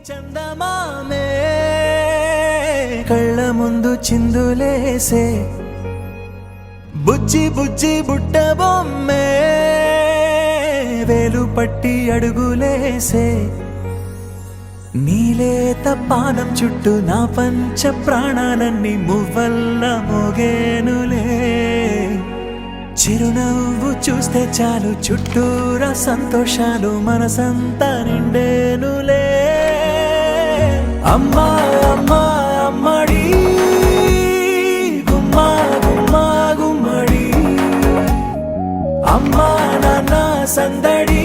చందమామే కళ్ళ ముందు చిందులేసే బుజ్జి బుజ్జి బుట్ట బొమ్మే వేలు పట్టి అడుగులేసే నీలేత పానం చుట్టూ నా పంచ ప్రాణాలన్నీ మువ్వల్ల మోగేనులే చిరునవ్వు చూస్తే చాలు చుట్టూరా సంతోషాలు మనసంతా నిండేనులే అమ్మా అమ్మా అమ్మడి గుమ్మా గుమ్మా గుమ్మడి అమ్మా నాన్న సందడి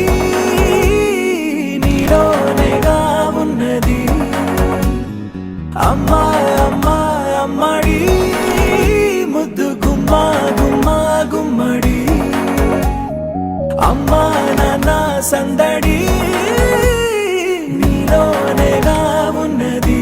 నీలోనేగా ఉన్నది అమ్మా అమ్మా అమ్మడి ముద్దు గుమ్మా గుమ్మా గుమ్మడి అమ్మా నాన్న సందడి నీలోనేగా ఉన్నది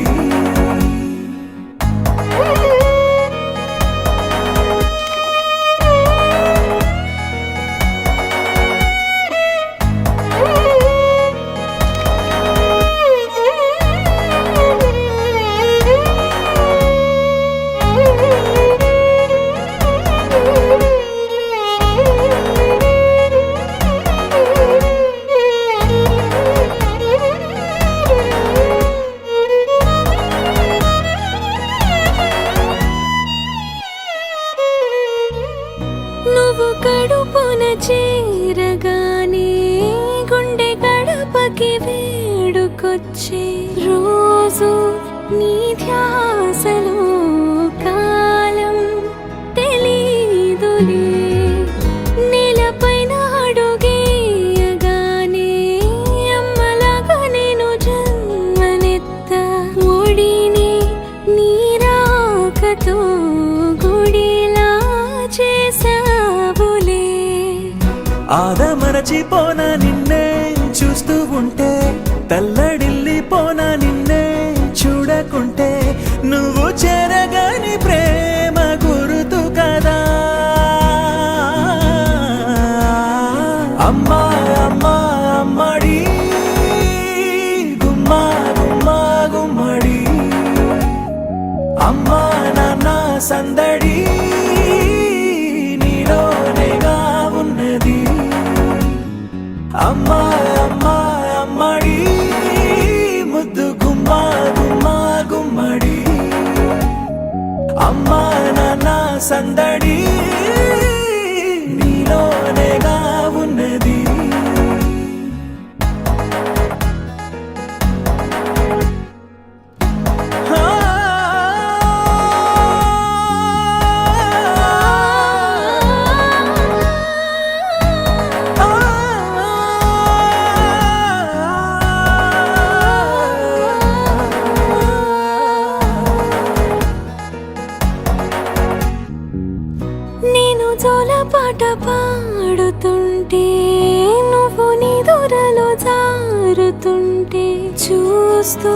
నువ్వు కడుపున చేరగానే గుండె గడపకి వేడుకొచ్చే రోజు నీ ధ్యాసలో కాలం తెలీదులే నేలపైన అడుగేయగానే అమ్మలాగా నేను జన్మనెత్త ఒడిని నీ రాకతో గుడిలా చేసావులే ఆదమరచిపోనా నిన్నే చూస్తూ ఉంటే తల్లడిల్లిపోనా నిన్నే చూడకుంటే నువ్వు చెరగని ప్రేమ గురుతు కదా అమ్మా అమ్మా అమ్మడి గుమ్మా గుమ్మా గుమ్మడి అమ్మా నాన్న సందడి నీలోనేగా ఉన్నది అమ్మా అమ్మా అమ్మడి ముద్దు గుమ్మా గుమ్మా గుమ్మడి అమ్మా నాన్న సందడి నీలోనేగా ఉన్నది నేను జోలపాట పాడుతుంటే నువ్వు నీ దూరలో జారుతుంటే చూస్తూ